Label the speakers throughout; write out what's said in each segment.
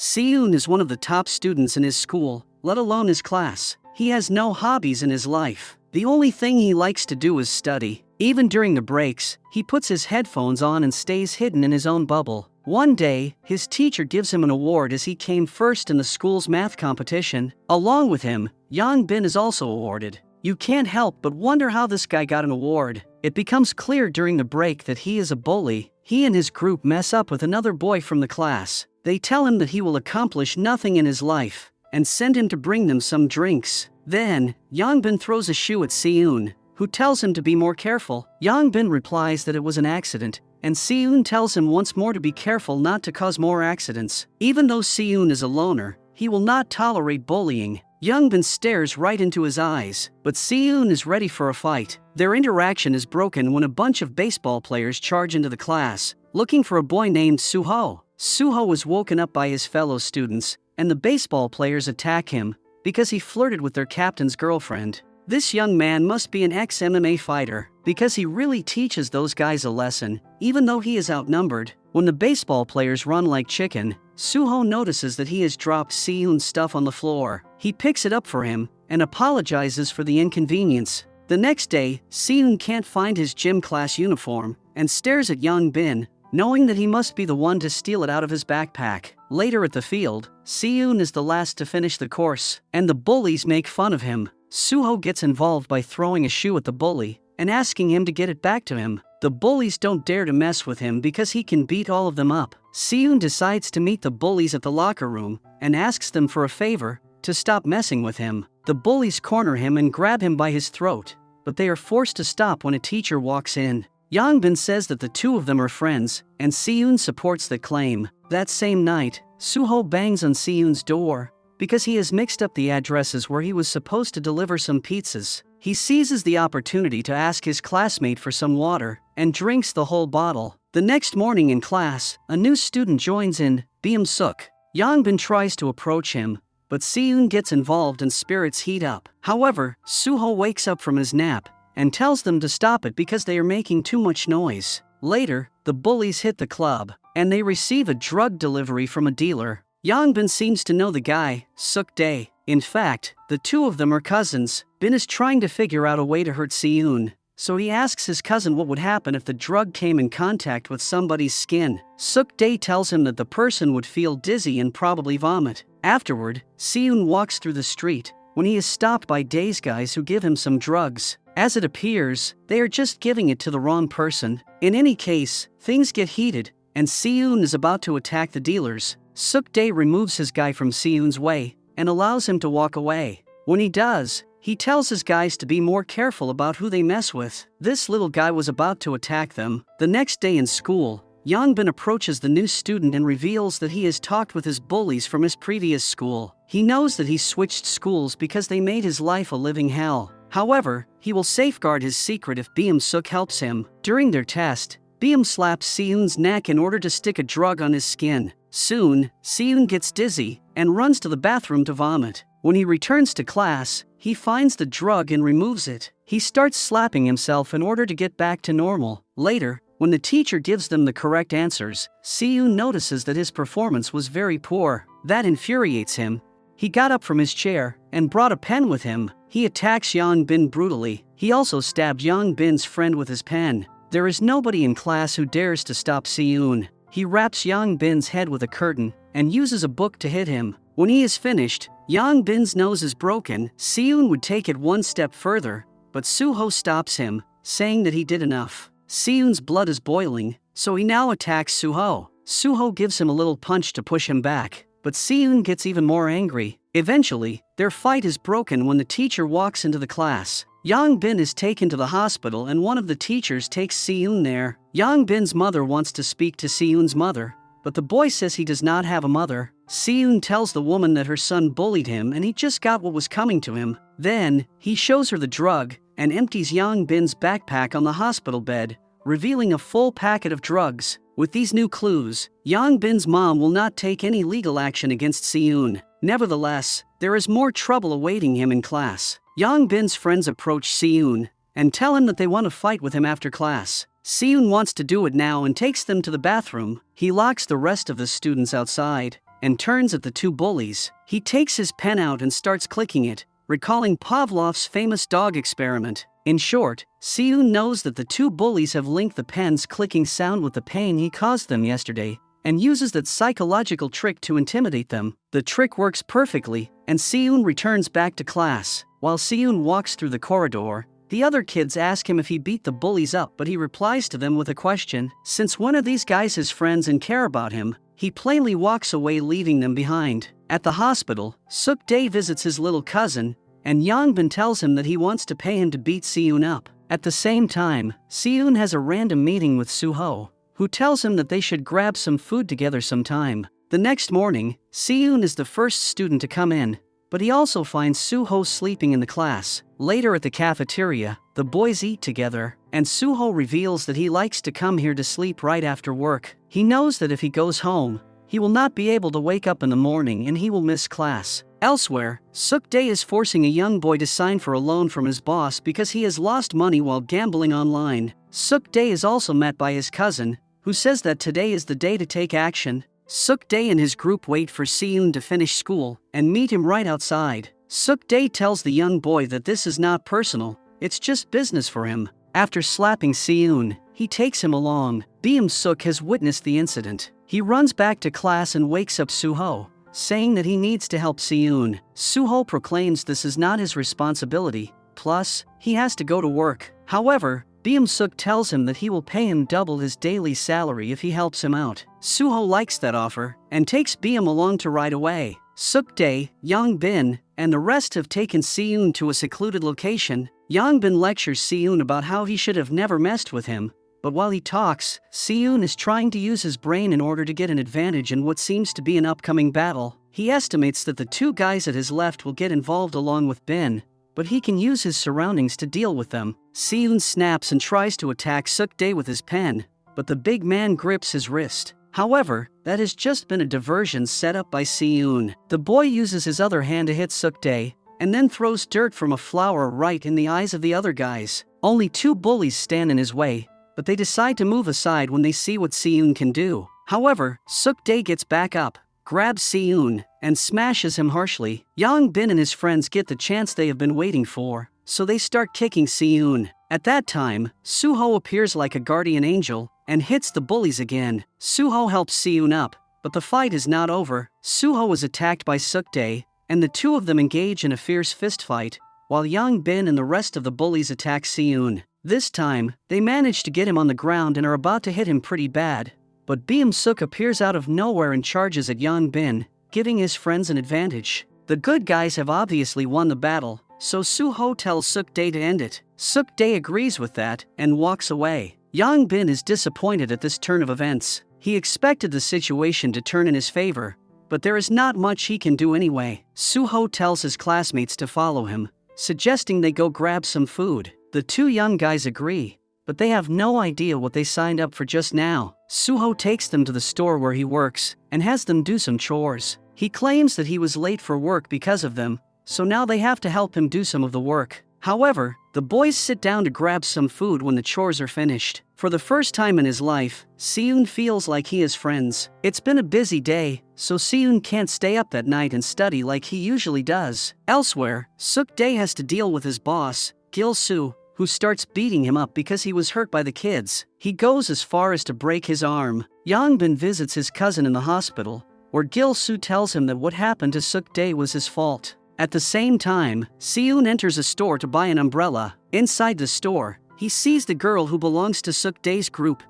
Speaker 1: Seyun is one of the top students in his school, let alone his class. He has no hobbies in his life. The only thing he likes to do is study. Even during the breaks, he puts his headphones on and stays hidden in his own bubble. One day, his teacher gives him an award as he came first in the school's math competition. Along with him, Yang Bin is also awarded. You can't help but wonder how this guy got an award. It becomes clear during the break that he is a bully. He and his group mess up with another boy from the class. They tell him that he will accomplish nothing in his life and send him to bring them some drinks. Then, Yang Bin throws a shoe at Seyun, who tells him to be more careful. Yang Bin replies that it was an accident, and Seyun tells him once more to be careful not to cause more accidents. Even though Seyun is a loner, he will not tolerate bullying. Yang Bin stares right into his eyes, but Seyun is ready for a fight. Their interaction is broken when a bunch of baseball players charge into the class, looking for a boy named Suho. Suho is woken up by his fellow students, and the baseball players attack him because he flirted with their captain's girlfriend. This young man must be an ex-MMA fighter, because he really teaches those guys a lesson, even though he is outnumbered. When the baseball players run like chicken, Suho notices that he has dropped Seyun's stuff on the floor. He picks it up for him and apologizes for the inconvenience. The next day, Seyun can't find his gym class uniform and stares at Yang Bin, knowing that he must be the one to steal it out of his backpack. Later at the field, Seyun is the last to finish the course, and the bullies make fun of him. Suho gets involved by throwing a shoe at the bully and asking him to get it back to him. The bullies don't dare to mess with him because he can beat all of them up. Seyun decides to meet the bullies at the locker room and asks them for a favor to stop messing with him. The bullies corner him and grab him by his throat, but they are forced to stop when a teacher walks in. Yang Bin says that the two of them are friends, and Seyun supports the claim. That same night, Suho bangs on Seyun's door because he has mixed up the addresses where he was supposed to deliver some pizzas. He seizes the opportunity to ask his classmate for some water and drinks the whole bottle. The next morning in class, a new student joins in, Beam Suk. Yang Bin tries to approach him, but Seyun gets involved and spirits heat up. However, Suho wakes up from his nap and tells them to stop it because they are making too much noise. Later, the bullies hit the club, and they receive a drug delivery from a dealer. Yang Bin seems to know the guy, Suk Dae. In fact, the two of them are cousins. Bin is trying to figure out a way to hurt Seyun, so he asks his cousin what would happen if the drug came in contact with somebody's skin. Suk Dae tells him that the person would feel dizzy and probably vomit. Afterward, Seyun walks through the street when he is stopped by Dae's guys who give him some drugs. As it appears, they are just giving it to the wrong person. In any case, things get heated, and Seyun is about to attack the dealers. Suk Dae removes his guy from Seyun's way and allows him to walk away. When he does, he tells his guys to be more careful about who they mess with. This little guy was about to attack them. The next day in school, Yang Bin approaches the new student and reveals that he has talked with his bullies from his previous school. He knows that he switched schools because they made his life a living hell. However, he will safeguard his secret if Beam Suk helps him. During their test, Beam slaps Seyun's neck in order to stick a drug on his skin. Soon, Seyun gets dizzy and runs to the bathroom to vomit. When he returns to class, he finds the drug and removes it. He starts slapping himself in order to get back to normal. Later, when the teacher gives them the correct answers, Seyun notices that his performance was very poor. That infuriates him. He got up from his chair and brought a pen with him. He attacks Yang Bin brutally. He also stabbed Yang Bin's friend with his pen. There is nobody in class who dares to stop Seyun. He wraps Yang Bin's head with a curtain and uses a book to hit him. When he is finished, Yang Bin's nose is broken. Seyun would take it one step further, but Suho stops him, saying that he did enough. Seyun's blood is boiling, so he now attacks Suho. Suho gives him a little punch to push him back, but Seyun gets even more angry. Eventually, their fight is broken when the teacher walks into the class. Yang Bin is taken to the hospital and one of the teachers takes Seyun there. Yang Bin's mother wants to speak to Seyun's mother, but the boy says he does not have a mother. Seyun tells the woman that her son bullied him and he just got what was coming to him. Then, he shows her the drug and empties Yang Bin's backpack on the hospital bed, revealing a full packet of drugs. With these new clues, Yang Bin's mom will not take any legal action against Seyun. Nevertheless, there is more trouble awaiting him in class. Yang Bin's friends approach Seyun and tell him that they want to fight with him after class. Seyun wants to do it now and takes them to the bathroom. He locks the rest of the students outside. and turns at the two bullies. He takes his pen out and starts clicking it, recalling Pavlov's famous dog experiment. In short, Seun knows that the two bullies have linked the pen's clicking sound with the pain he caused them yesterday, and uses that psychological trick to intimidate them. The trick works perfectly, and Seun returns back to class. While Seun walks through the corridor, the other kids ask him if he beat the bullies up, but he replies to them with a question. Since one of these guys is friends and care about him, he plainly walks away, leaving them behind. At the hospital, Suk-dae visits his little cousin, and Yongbin tells him that he wants to pay him to beat Seun up. At the same time, Seun has a random meeting with Suho, who tells him that they should grab some food together sometime. The next morning, Seun is the first student to come in, but he also finds Suho sleeping in the class. Later at the cafeteria, the boys eat together, and Suho reveals that he likes to come here to sleep right after work. He knows that if he goes home, he will not be able to wake up in the morning and he will miss class. Elsewhere, Suk-dae is forcing a young boy to sign for a loan from his boss because he has lost money while gambling online. Suk-dae is also met by his cousin, who says that today is the day to take action. Suk-dae and his group wait for Seun to finish school and meet him right outside. Suk-dae tells the young boy that this is not personal, it's just business for him. After slapping Seun, he takes him along. Beum-suk has witnessed the incident. He runs back to class and wakes up Suho, saying that he needs to help Seun. Suho proclaims this is not his responsibility, plus, he has to go to work. However, Beum-suk tells him that he will pay him double his daily salary if he helps him out. Suho likes that offer, and takes Beum along to ride away. Suk-dae, Yongbin, and the rest have taken Seun to a secluded location. Yongbin lectures Seun about how he should have never messed with him, but while he talks, Seun is trying to use his brain in order to get an advantage in what seems to be an upcoming battle. He estimates that the two guys at his left will get involved along with Bin, but he can use his surroundings to deal with them. Seun snaps and tries to attack Suk-dae with his pen, but the big man grips his wrist. However, that has just been a diversion set up by Seun. The boy uses his other hand to hit Suk-dae, and then throws dirt from a flower right in the eyes of the other guys. Only two bullies stand in his way, but they decide to move aside when they see what Seun can do. However, Suk-dae gets back up, grabs Seun, and smashes him harshly. Yongbin and his friends get the chance they have been waiting for, so they start kicking Seun. At that time, Suho appears like a guardian angel and hits the bullies again. Suho helps Seun up, but the fight is not over. Suho is attacked by Suk-dae, and the two of them engage in a fierce fistfight, while Yongbin and the rest of the bullies attack Seun. This time, they manage to get him on the ground and are about to hit him pretty bad, but Beum-suk appears out of nowhere and charges at Yongbin, giving his friends an advantage. The good guys have obviously won the battle, so Suho tells Suk-dae to end it. Suk-dae agrees with that and walks away. Yongbin is disappointed at this turn of events. He expected the situation to turn in his favor, but there is not much he can do anyway. Suho tells his classmates to follow him, suggesting they go grab some food. The two young guys agree, but they have no idea what they signed up for just now. Suho takes them to the store where he works and has them do some chores. He claims that he was late for work because of them, so now they have to help him do some of the work. However, the boys sit down to grab some food when the chores are finished. For the first time in his life, Seun feels like he has friends. It's been a busy day, so Seun can't stay up that night and study like he usually does. Elsewhere, Suk-dae has to deal with his boss, Gil-soo, who starts beating him up because he was hurt by the kids. He goes as far as to break his arm. Yongbin visits his cousin in the hospital, where Gil-soo tells him that what happened to Suk-dae was his fault. At the same time, Seun enters a store to buy an umbrella. Inside the store, he sees the girl who belongs to Suk-dae's group,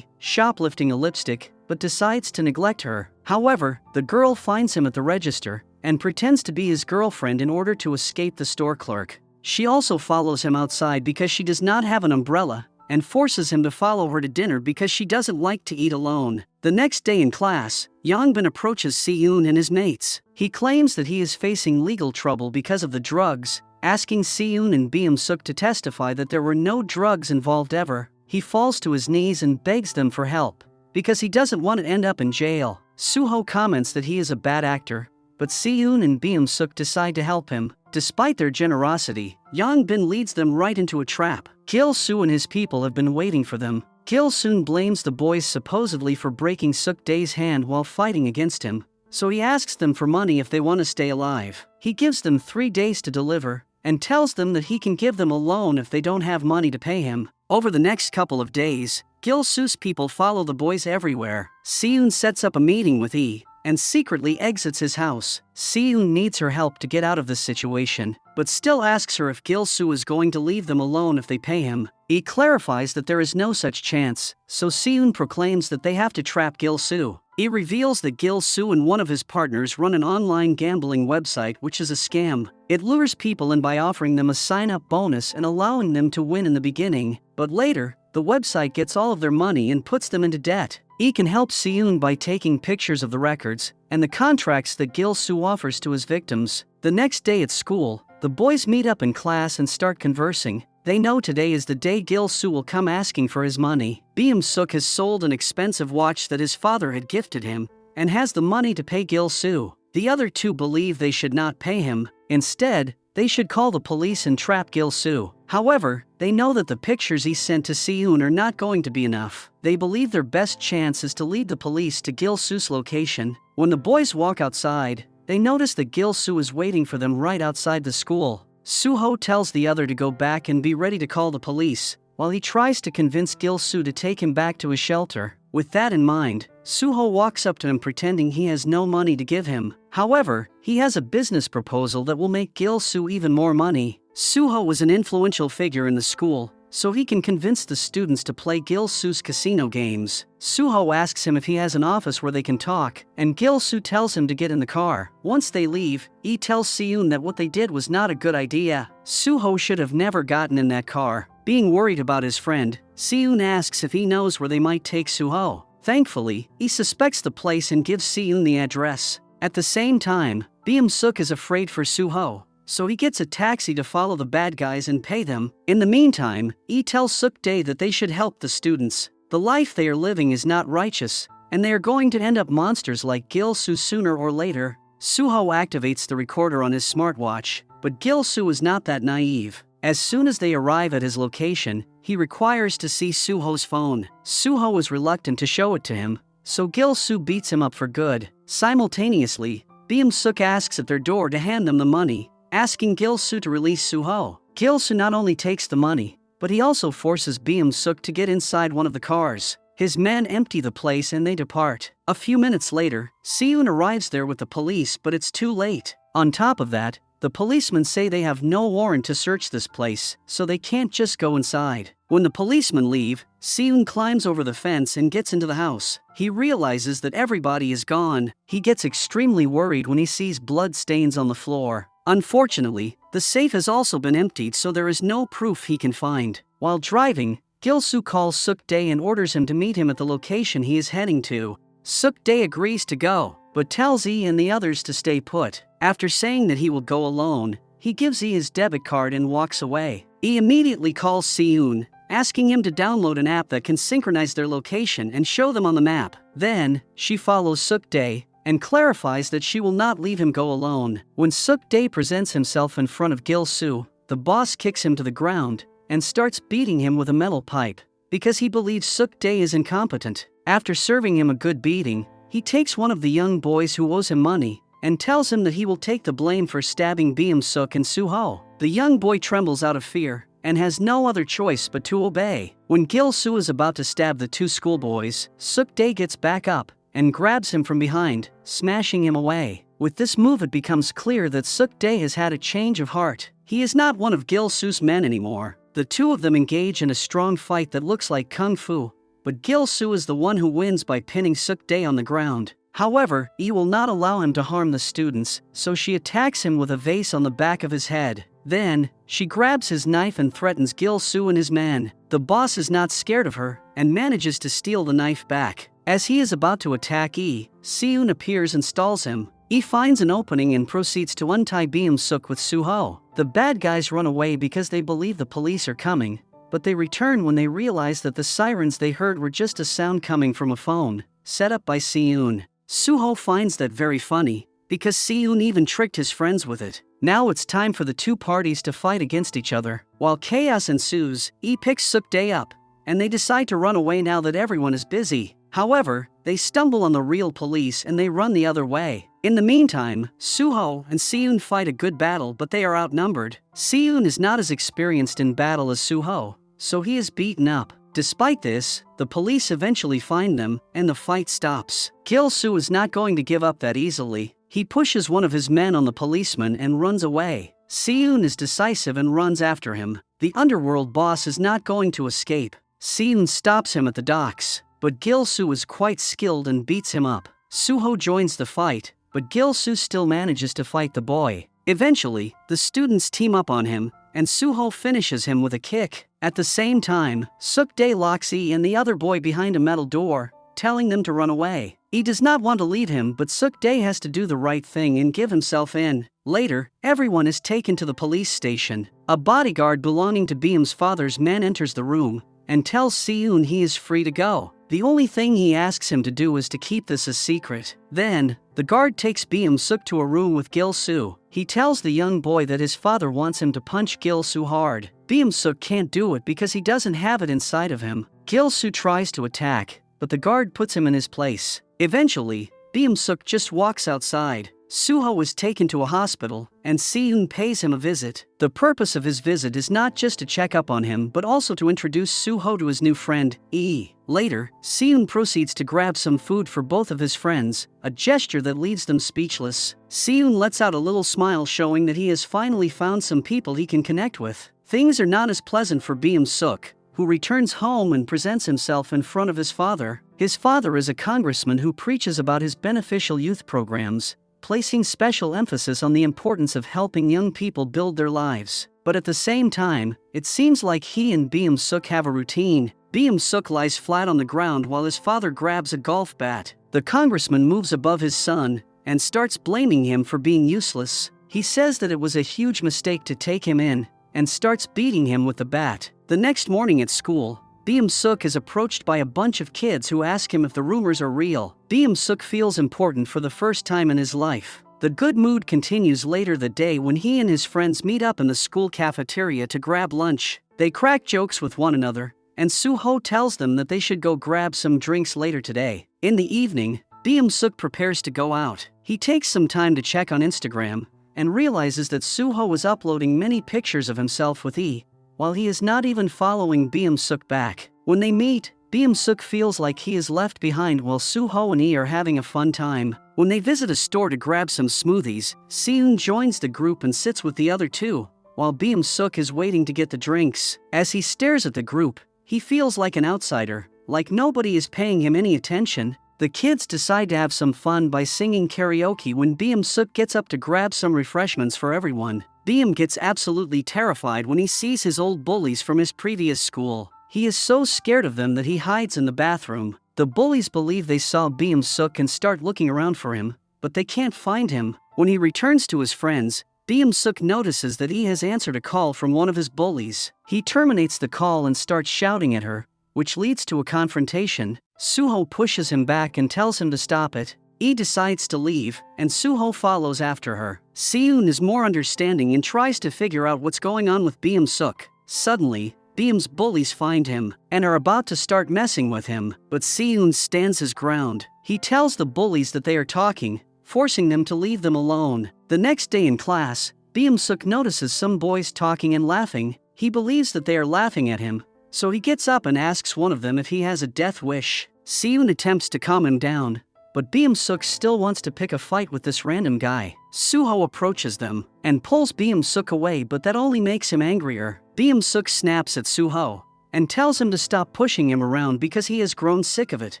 Speaker 1: shoplifting a lipstick, but decides to neglect her. However, the girl finds him at the register and pretends to be his girlfriend in order to escape the store clerk. She also follows him outside because she does not have an umbrella, and forces him to follow her to dinner because she doesn't like to eat alone. The next day in class, Yongbin approaches Seun and his mates. He claims that he is facing legal trouble because of the drugs, asking Seun and Beum-suk to testify that there were no drugs involved ever. He falls to his knees and begs them for help, because he doesn't want to end up in jail. Suho comments that he is a bad actor, but Seun and Beum-suk decide to help him. Despite their generosity, Yongbin leads them right into a trap. Gil-soo and his people have been waiting for them. Gil-soo blames the boys supposedly for breaking Suk-dae's hand while fighting against him, so he asks them for money if they want to stay alive. He gives them 3 days to deliver, and tells them that he can give them a loan if they don't have money to pay him. Over the next couple of days, Gil-soo's people follow the boys everywhere. Seun sets up a meeting with Yi, and secretly exits his house. Seun needs her help to get out of this situation, but still asks her if Gil-soo is going to leave them alone if they pay him. He clarifies that there is no such chance, so Seun proclaims that they have to trap Gil-soo. He reveals that Gil-soo and one of his partners run an online gambling website which is a scam. It lures people in by offering them a sign-up bonus and allowing them to win in the beginning, but later, the website gets all of their money and puts them into debt. He can help Seun by taking pictures of the records and the contracts that Gil-soo offers to his victims. The next day at school, the boys meet up in class and start conversing. They know today is the day Gil-soo will come asking for his money. Beum-suk has sold an expensive watch that his father had gifted him and has the money to pay Gil-soo. The other two believe they should not pay him. Instead, they should call the police and trap Gil-soo. However, they know that the pictures he sent to Seun are not going to be enough. They believe their best chance is to lead the police to Gil-soo's location. When the boys walk outside, they notice that Gil-soo is waiting for them right outside the school. Suho tells the other to go back and be ready to call the police, while he tries to convince Gil-soo to take him back to his shelter. With that in mind, Suho walks up to him pretending he has no money to give him. However, he has a business proposal that will make Gil-soo even more money. Suho was an influential figure in the school, so he can convince the students to play Gil-soo's casino games. Suho asks him if he has an office where they can talk, and Gil-soo tells him to get in the car. Once they leave, he tells Seun that what they did was not a good idea. Suho should have never gotten in that car. Being worried about his friend, Seun asks if he knows where they might take Suho. Thankfully, he suspects the place and gives Seun the address. At the same time, Beum-suk is afraid for Suho, so he gets a taxi to follow the bad guys and pay them. In the meantime, he tells Suk-dae that they should help the students. The life they are living is not righteous, and they are going to end up monsters like Gil-soo sooner or later. Suho activates the recorder on his smartwatch, but Gil-soo is not that naive. As soon as they arrive at his location, he requires to see Suho's phone. Suho is reluctant to show it to him, so Gil-soo beats him up for good. Simultaneously, Beum-suk asks at their door to hand them the money, asking Gil-soo to release Suho. Gil-soo not only takes the money, but he also forces Beum-suk to get inside one of the cars. His men empty the place and they depart. A few minutes later, Seun arrives there with the police, but it's too late. On top of that, the policemen say they have no warrant to search this place, so they can't just go inside. When the policemen leave, Seun climbs over the fence and gets into the house. He realizes that everybody is gone. He gets extremely worried when he sees blood stains on the floor. Unfortunately, the safe has also been emptied, so there is no proof he can find. While driving, Gil-soo calls Suk-dae and orders him to meet him at the location he is heading to. Suk-dae agrees to go, but tells Yi and the others to stay put. After saying that he will go alone, he gives Yi his debit card and walks away. Yi immediately calls Seun, asking him to download an app that can synchronize their location and show them on the map. Then, she follows Suk-dae and clarifies that she will not leave him go alone. When Suk-dae presents himself in front of Gil-soo, the boss kicks him to the ground and starts beating him with a metal pipe because he believes Suk-dae is incompetent. After serving him a good beating, he takes one of the young boys who owes him money and tells him that he will take the blame for stabbing Beum-suk and Suho. The young boy trembles out of fear and has no other choice but to obey. When Gil-soo is about to stab the two schoolboys, Suk-dae gets back up and grabs him from behind, smashing him away. With this move, it becomes clear that Suk-dae has had a change of heart. He is not one of Gil-soo's men anymore. The two of them engage in a strong fight that looks like kung fu, but Gil-soo is the one who wins by pinning Suk-dae on the ground. However, Yi will not allow him to harm the students, so she attacks him with a vase on the back of his head. Then, she grabs his knife and threatens Gil-soo and his men. The boss is not scared of her and manages to steal the knife back. As he is about to attack Yi, Seun appears and stalls him. Yi finds an opening and proceeds to untie Beum-suk with Suho. The bad guys run away because they believe the police are coming, but they return when they realize that the sirens they heard were just a sound coming from a phone set up by Seun. Suho finds that very funny, because Seun even tricked his friends with it. Now it's time for the two parties to fight against each other. While chaos ensues, Yi picks Suk-dae up, and they decide to run away now that everyone is busy. However, they stumble on the real police and they run the other way. In the meantime, Suho and Seun fight a good battle, but they are outnumbered. Seun is not as experienced in battle as Suho, so he is beaten up. Despite this, the police eventually find them, and the fight stops. Gil-soo is not going to give up that easily. He pushes one of his men on the policeman and runs away. Seun is decisive and runs after him. The underworld boss is not going to escape. Seun stops him at the docks, but Gil-soo is quite skilled and beats him up. Suho joins the fight, but Gil-soo still manages to fight the boy. Eventually, the students team up on him, and Suho finishes him with a kick. At the same time, Suk-dae locks Yi and the other boy behind a metal door, telling them to run away. He does not want to leave him, but Suk-dae has to do the right thing and give himself in. Later, everyone is taken to the police station. A bodyguard belonging to Beam's father's men enters the room and tells Seun he is free to go. The only thing he asks him to do is to keep this a secret. Then, the guard takes Beam-suk to a room with Gil-soo. He tells the young boy that his father wants him to punch Gil-soo hard. Beam-suk can't do it because he doesn't have it inside of him. Gil-soo tries to attack, but the guard puts him in his place. Eventually, Beam-suk just walks outside. Suho is taken to a hospital, and Seun pays him a visit. The purpose of his visit is not just to check up on him but also to introduce Suho to his new friend, Yi. Later, Seun proceeds to grab some food for both of his friends, a gesture that leaves them speechless. Seun lets out a little smile, showing that he has finally found some people he can connect with. Things are not as pleasant for Beam-suk, who returns home and presents himself in front of his father. His father is a congressman who preaches about his beneficial youth programs, placing special emphasis on the importance of helping young people build their lives. But at the same time, it seems like he and Beam-suk have a routine. Beam-suk lies flat on the ground while his father grabs a golf bat. The congressman moves above his son and starts blaming him for being useless. He says that it was a huge mistake to take him in and starts beating him with the bat. The next morning at school, Beam-suk is approached by a bunch of kids who ask him if the rumors are real. Beam-suk feels important for the first time in his life. The good mood continues later that day when he and his friends meet up in the school cafeteria to grab lunch. They crack jokes with one another, and Suho tells them that they should go grab some drinks later today. In the evening, Beam-suk prepares to go out. He takes some time to check on Instagram and realizes that Suho is uploading many pictures of himself with E, while he is not even following Beam-suk back. When they meet, Beam-suk feels like he is left behind while Suho and E are having a fun time. When they visit a store to grab some smoothies, Seun joins the group and sits with the other two, while Beam-suk is waiting to get the drinks. As he stares at the group, he feels like an outsider, like nobody is paying him any attention. The kids decide to have some fun by singing karaoke when Beam-suk gets up to grab some refreshments for everyone. Beam gets absolutely terrified when he sees his old bullies from his previous school. He is so scared of them that he hides in the bathroom. The bullies believe they saw Beam-suk and start looking around for him, but they can't find him. When he returns to his friends, Beam-suk notices that he has answered a call from one of his bullies. He terminates the call and starts shouting at her, which leads to a confrontation. Suho pushes him back and tells him to stop it. E decides to leave, and Suho follows after her. Seun is more understanding and tries to figure out what's going on with Beam-suk. Suddenly, Beam's bullies find him and are about to start messing with him, but Seun stands his ground. He tells the bullies that they are talking, forcing them to leave them alone. The next day in class, Beam-suk notices some boys talking and laughing. He believes that they are laughing at him, so he gets up and asks one of them if he has a death wish. Seun attempts to calm him down, but Beam-suk still wants to pick a fight with this random guy. Suho approaches them and pulls Beam-suk away, but that only makes him angrier. Beam-suk snaps at Suho and tells him to stop pushing him around because he has grown sick of it.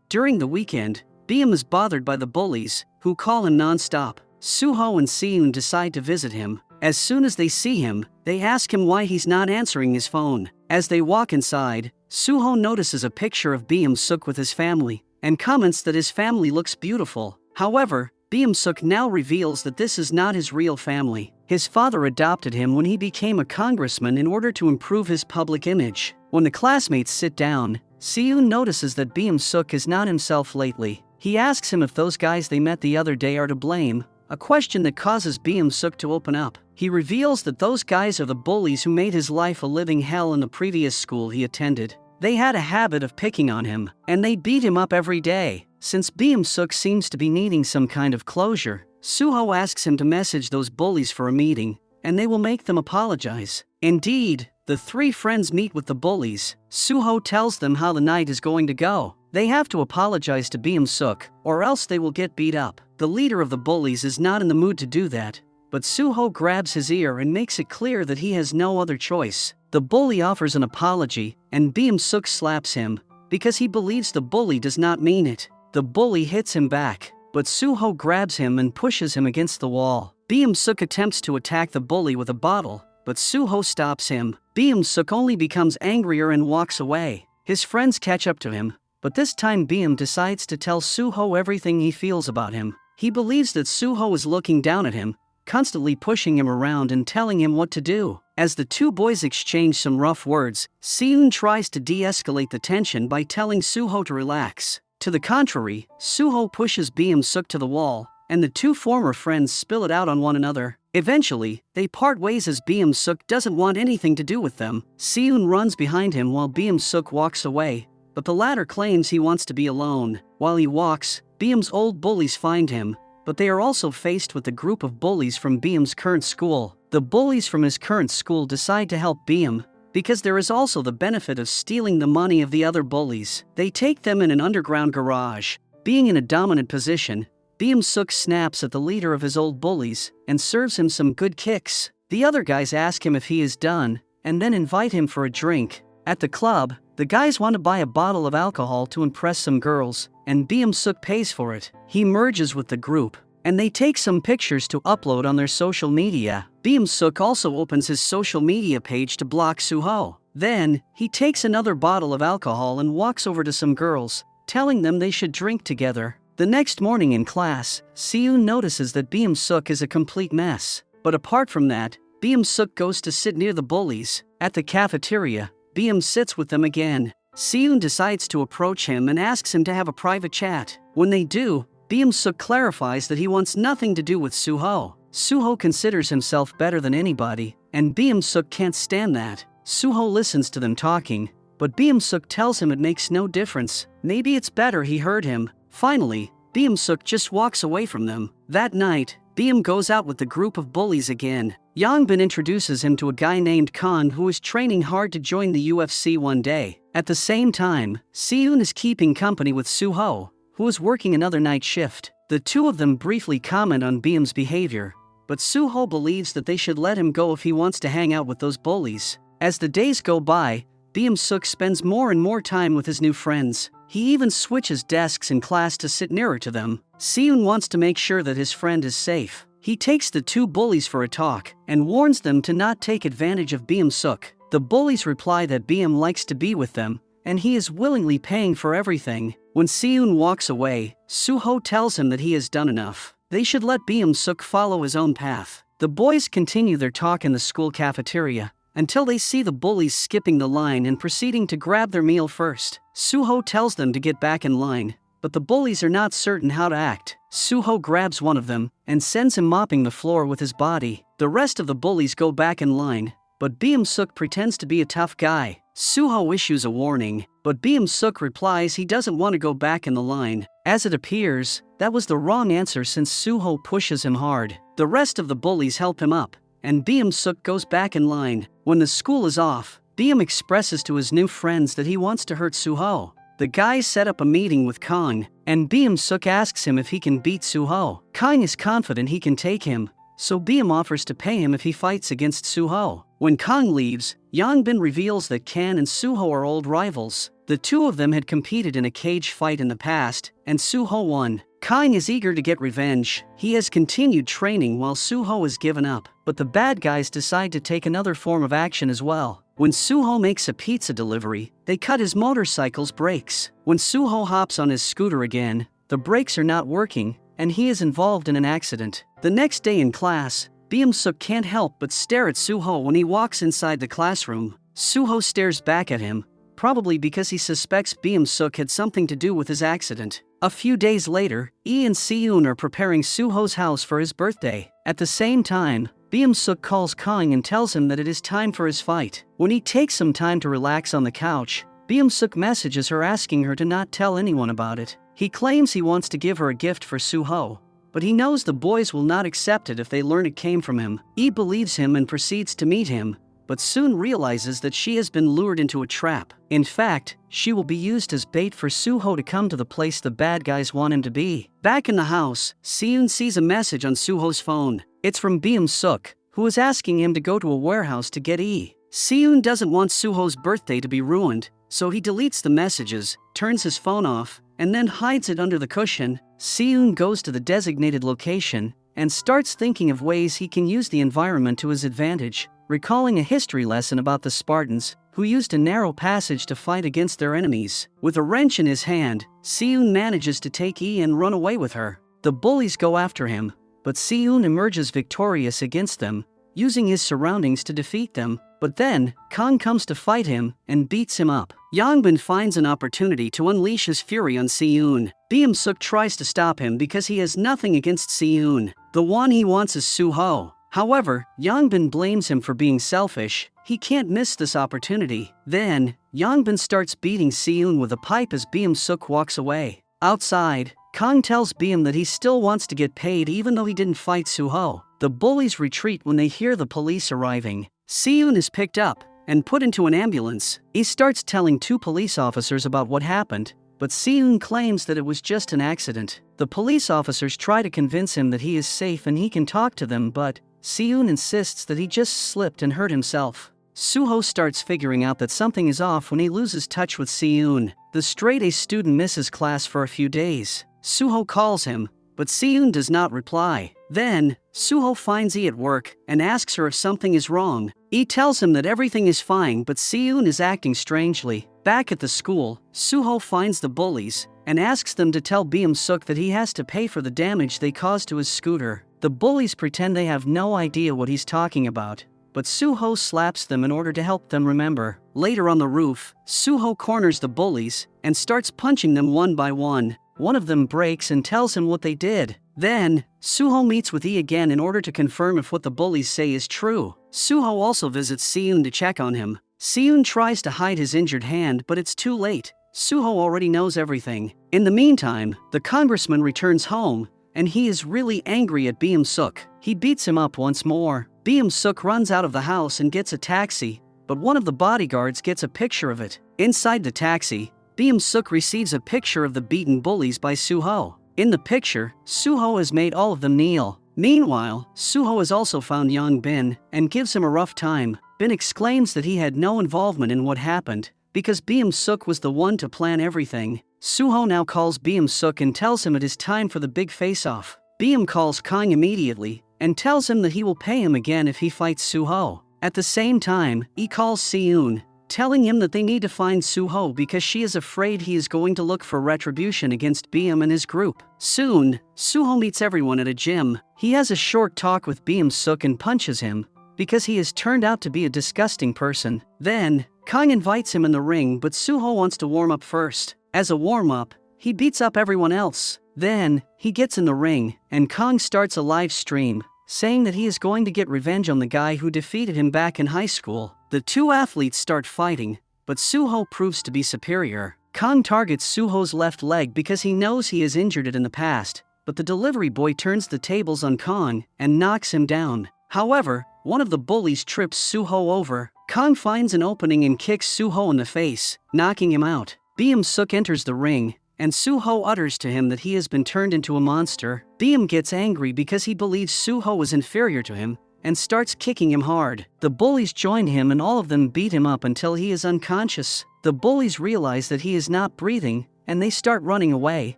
Speaker 1: During the weekend, Beam is bothered by the bullies, who call him non-stop. Suho and Seun decide to visit him. As soon as they see him, they ask him why he's not answering his phone. As they walk inside, Suho notices a picture of Beam-suk with his family and comments that his family looks beautiful. However, Beam-suk now reveals that this is not his real family. His father adopted him when he became a congressman in order to improve his public image. When the classmates sit down, Seun notices that Beam-suk is not himself lately. He asks him if those guys they met the other day are to blame, a question that causes Beam-suk to open up. He reveals that those guys are the bullies who made his life a living hell in the previous school he attended. They had a habit of picking on him, and they beat him up every day. Since Beum-suk seems to be needing some kind of closure, Suho asks him to message those bullies for a meeting, and they will make them apologize. Indeed, the three friends meet with the bullies. Suho tells them how the night is going to go. They have to apologize to Beum-suk, or else they will get beat up. The leader of the bullies is not in the mood to do that, but Suho grabs his ear and makes it clear that he has no other choice. The bully offers an apology, and Beum-suk slaps him, because he believes the bully does not mean it. The bully hits him back, but Suho grabs him and pushes him against the wall. Beum-suk attempts to attack the bully with a bottle, but Suho stops him. Beum-suk only becomes angrier and walks away. His friends catch up to him, but this time Beum decides to tell Suho everything he feels about him. He believes that Suho is looking down at him, constantly pushing him around and telling him what to do. As the two boys exchange some rough words, Seun tries to de-escalate the tension by telling Suho to relax. To the contrary, Suho pushes Beum-suk to the wall, and the two former friends spill it out on one another. Eventually, they part ways as Beum-suk doesn't want anything to do with them. Seun runs behind him while Beum-suk walks away, but the latter claims he wants to be alone. While he walks, Beum's old bullies find him, but they are also faced with a group of bullies from Beum's current school. The bullies from his current school decide to help Beum, because there is also the benefit of stealing the money of the other bullies. They take them in an underground garage. Being in a dominant position, Beum-suk snaps at the leader of his old bullies and serves him some good kicks. The other guys ask him if he is done, and then invite him for a drink. At the club, the guys want to buy a bottle of alcohol to impress some girls, and Beum-suk pays for it. He merges with the group, and they take some pictures to upload on their social media. Beum-suk also opens his social media page to block Suho. Then, he takes another bottle of alcohol and walks over to some girls, telling them they should drink together. The next morning in class, Seun notices that Beum-suk is a complete mess. But apart from that, Beum-suk goes to sit near the bullies. At the cafeteria, Beum sits with them again. Seun decides to approach him and asks him to have a private chat. When they do, Beum-suk clarifies that he wants nothing to do with Suho. Suho considers himself better than anybody, and Beum-suk can't stand that. Suho listens to them talking, but Beum-suk tells him it makes no difference. Maybe it's better he heard him. Finally, Beum-suk just walks away from them. That night, Beum goes out with the group of bullies again. Yongbin introduces him to a guy named Khan who is training hard to join the UFC one day. At the same time, Seun is keeping company with Suho, who is working another night shift. The two of them briefly comment on Beum's behavior, but Suho believes that they should let him go if he wants to hang out with those bullies. As the days go by, Beum-suk spends more and more time with his new friends. He even switches desks in class to sit nearer to them. Seun wants to make sure that his friend is safe. He takes the two bullies for a talk and warns them to not take advantage of Beum-suk. The bullies reply that Beum likes to be with them, and he is willingly paying for everything. When Seun walks away, Suho tells him that he has done enough. They should let Beum-suk follow his own path. The boys continue their talk in the school cafeteria, until they see the bullies skipping the line and proceeding to grab their meal first. Suho tells them to get back in line, but the bullies are not certain how to act. Suho grabs one of them and sends him mopping the floor with his body. The rest of the bullies go back in line, but Beum-suk pretends to be a tough guy. Suho issues a warning, but Beum-suk replies he doesn't want to go back in the line. As it appears, that was the wrong answer since Suho pushes him hard. The rest of the bullies help him up, and Beum-suk goes back in line. When the school is off, Beum expresses to his new friends that he wants to hurt Suho. The guys set up a meeting with Kang, and Beum-suk asks him if he can beat Suho. Kang is confident he can take him, so Beum offers to pay him if he fights against Suho. When Kang leaves, Yongbin reveals that Kan and Suho are old rivals. The two of them had competed in a cage fight in the past, and Suho won. Kang is eager to get revenge. He has continued training while Suho has given up, but the bad guys decide to take another form of action as well. When Suho makes a pizza delivery, they cut his motorcycle's brakes. When Suho hops on his scooter again, the brakes are not working, and he is involved in an accident. The next day in class, Beum-suk can't help but stare at Suho when he walks inside the classroom. Suho stares back at him, probably because he suspects Beum-suk had something to do with his accident. A few days later, Lee and Seun are preparing Suho's house for his birthday. At the same time, Beum-suk calls Kang and tells him that it is time for his fight. When he takes some time to relax on the couch, Beum-suk messages her asking her to not tell anyone about it. He claims he wants to give her a gift for Suho, but he knows the boys will not accept it if they learn it came from him. Yi believes him and proceeds to meet him, but soon realizes that she has been lured into a trap. In fact, she will be used as bait for Suho to come to the place the bad guys want him to be. Back in the house, Seun sees a message on Suho's phone. It's from Beam Suk, who is asking him to go to a warehouse to get Yi. Seun doesn't want Suho's birthday to be ruined, so he deletes the messages, turns his phone off, and then hides it under the cushion. Seun goes to the designated location and starts thinking of ways he can use the environment to his advantage, recalling a history lesson about the Spartans, who used a narrow passage to fight against their enemies. With a wrench in his hand, Seun manages to take Yi and run away with her. The bullies go after him, but Seun emerges victorious against them, using his surroundings to defeat them. But then, Kang comes to fight him and beats him up. Yangbin finds an opportunity to unleash his fury on Seun. Beam Suk tries to stop him because he has nothing against Seun. The one he wants is Suho. However, Yangbin blames him for being selfish. He can't miss this opportunity. Then, Yangbin starts beating Seun with a pipe as Beam Suk walks away. Outside, Kang tells Beam that he still wants to get paid even though he didn't fight Suho. The bullies retreat when they hear the police arriving. Seun is picked up and put into an ambulance. He starts telling 2 police officers about what happened, but Seun claims that it was just an accident. The police officers try to convince him that he is safe and he can talk to them, but Seun insists that he just slipped and hurt himself. Suho starts figuring out that something is off when he loses touch with Seun. The straight-A student misses class for a few days. Suho calls him, but Seun does not reply. Then, Suho finds Yi at work and asks her if something is wrong. Yi tells him that everything is fine, but Seun is acting strangely. Back at the school, Suho finds the bullies and asks them to tell Beam Suk that he has to pay for the damage they caused to his scooter. The bullies pretend they have no idea what he's talking about, but Suho slaps them in order to help them remember. Later on the roof, Suho corners the bullies and starts punching them one by one. One of them breaks and tells him what they did. Then, Suho meets with Yi again in order to confirm if what the bullies say is true. Suho also visits Seun to check on him. Seun tries to hide his injured hand, but it's too late. Suho already knows everything. In the meantime, the congressman returns home, and he is really angry at Beam Suk. He beats him up once more. Beam Suk runs out of the house and gets a taxi, but one of the bodyguards gets a picture of it. Inside the taxi, Beam Suk receives a picture of the beaten bullies by Suho. In the picture, Suho has made all of them kneel. Meanwhile, Suho has also found Young Bin and gives him a rough time. Bin exclaims that he had no involvement in what happened because Beam Suk was the one to plan everything. Suho now calls Beam Suk and tells him it is time for the big face-off. Beam calls Kang immediately and tells him that he will pay him again if he fights Suho. At the same time, he calls Seun, telling him that they need to find Suho because she is afraid he is going to look for retribution against Beam and his group. Soon, Suho meets everyone at a gym. He has a short talk with Beam Suk and punches him because he has turned out to be a disgusting person. Then, Kang invites him in the ring, but Suho wants to warm up first. As a warm-up, he beats up everyone else. Then, he gets in the ring, and Kang starts a live stream, saying that he is going to get revenge on the guy who defeated him back in high school. The 2 athletes start fighting, but Suho proves to be superior. Kang targets Suho's left leg because he knows he has injured it in the past, but the delivery boy turns the tables on Kang and knocks him down. However, one of the bullies trips Suho over. Kang finds an opening and kicks Suho in the face, knocking him out. Beam Suk enters the ring, and Suho utters to him that he has been turned into a monster. Beam gets angry because he believes Suho is inferior to him and starts kicking him hard. The bullies join him and all of them beat him up until he is unconscious. The bullies realize that he is not breathing and they start running away,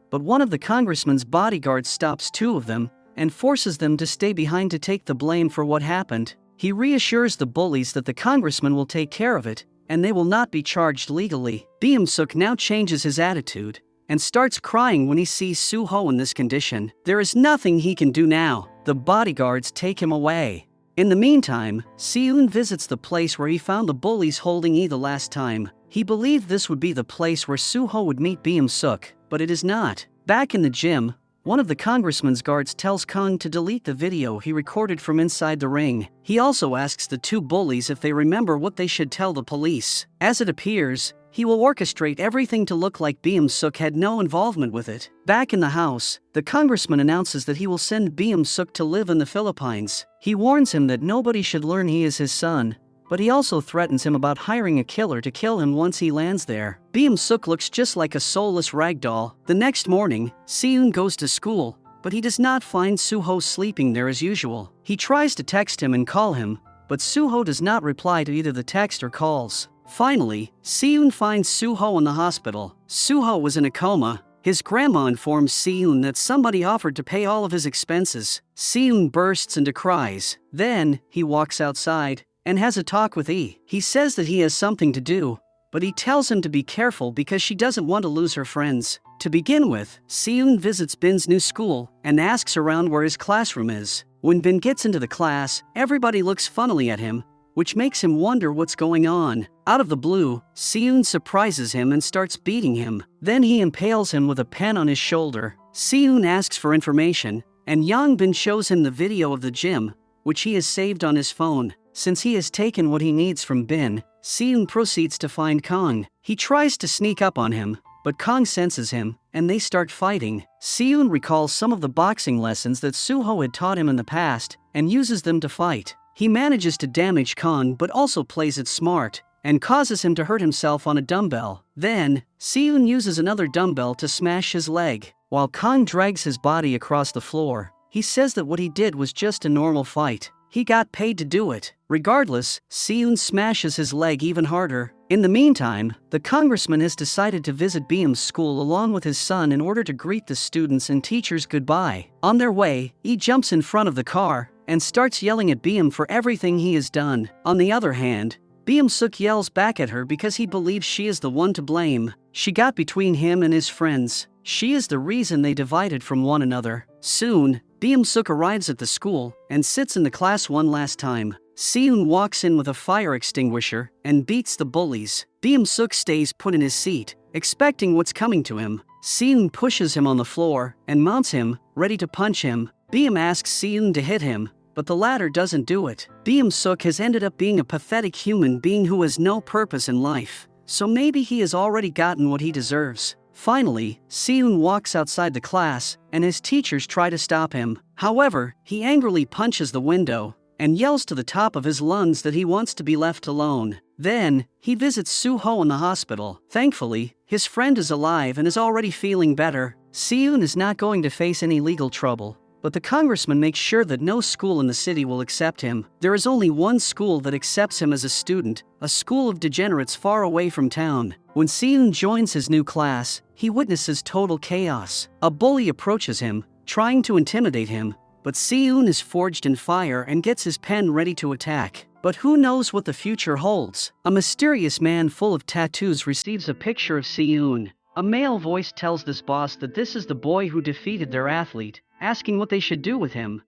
Speaker 1: but one of the congressman's bodyguards stops 2 of them and forces them to stay behind to take the blame for what happened. He reassures the bullies that the congressman will take care of it and they will not be charged legally. Beam Suk now changes his attitude and starts crying when he sees Suho in this condition. There is nothing he can do now. The bodyguards take him away. In the meantime, Seun visits the place where he found the bullies holding Yi the last time. He believed this would be the place where Suho would meet Beam Suk, but it is not. Back in the gym, one of the congressman's guards tells Kang to delete the video he recorded from inside the ring. He also asks the 2 bullies if they remember what they should tell the police. As it appears, he will orchestrate everything to look like Beam-suk had no involvement with it. Back in the house, the congressman announces that he will send Beam-suk to live in the Philippines. He warns him that nobody should learn he is his son, but he also threatens him about hiring a killer to kill him once he lands there. Beam-suk looks just like a soulless ragdoll. The next morning, Seun goes to school, but he does not find Suho sleeping there as usual. He tries to text him and call him, but Suho does not reply to either the text or calls. Finally, Seun finds Suho in the hospital. Suho was in a coma. His grandma informs Seun that somebody offered to pay all of his expenses. Seun bursts into cries. Then, he walks outside and has a talk with Yi. He says that he has something to do, but he tells him to be careful because she doesn't want to lose her friends. To begin with, Seun visits Bin's new school and asks around where his classroom is. When Bin gets into the class, everybody looks funnily at him, which makes him wonder what's going on. Out of the blue, Seun surprises him and starts beating him. Then he impales him with a pen on his shoulder. Seun asks for information, and Yang Bin shows him the video of the gym, which he has saved on his phone. Since he has taken what he needs from Bin, Seun proceeds to find Kong. He tries to sneak up on him, but Kong senses him, and they start fighting. Seun recalls some of the boxing lessons that Suho had taught him in the past, and uses them to fight. He manages to damage Kong but also plays it smart, and causes him to hurt himself on a dumbbell. Then, Seun uses another dumbbell to smash his leg. While Kong drags his body across the floor, he says that what he did was just a normal fight. He got paid to do it. Regardless, Seun smashes his leg even harder. In the meantime, the congressman has decided to visit Beam's school along with his son in order to greet the students and teachers goodbye. On their way, he jumps in front of the car and starts yelling at Beam for everything he has done. On the other hand, Beam-suk yells back at her because he believes she is the one to blame. She got between him and his friends. She is the reason they divided from one another. Soon, Beam-suk arrives at the school and sits in the class one last time. Seun walks in with a fire extinguisher and beats the bullies. Beam-suk stays put in his seat, expecting what's coming to him. Seun pushes him on the floor and mounts him, ready to punch him. Beam asks Seun to hit him, but the latter doesn't do it. Beam-suk has ended up being a pathetic human being who has no purpose in life, so maybe he has already gotten what he deserves. Finally, Seun walks outside the class, and his teachers try to stop him. However, he angrily punches the window and yells to the top of his lungs that he wants to be left alone. Then, he visits Suho in the hospital. Thankfully, his friend is alive and is already feeling better. Seun is not going to face any legal trouble, but the congressman makes sure that no school in the city will accept him. There is only one school that accepts him as a student, a school of degenerates far away from town. When Seun joins his new class, he witnesses total chaos. A bully approaches him, trying to intimidate him, but Seun is forged in fire and gets his pen ready to attack. But who knows what the future holds? A mysterious man full of tattoos receives a picture of Seun. A male voice tells this boss that this is the boy who defeated their athlete, asking what they should do with him.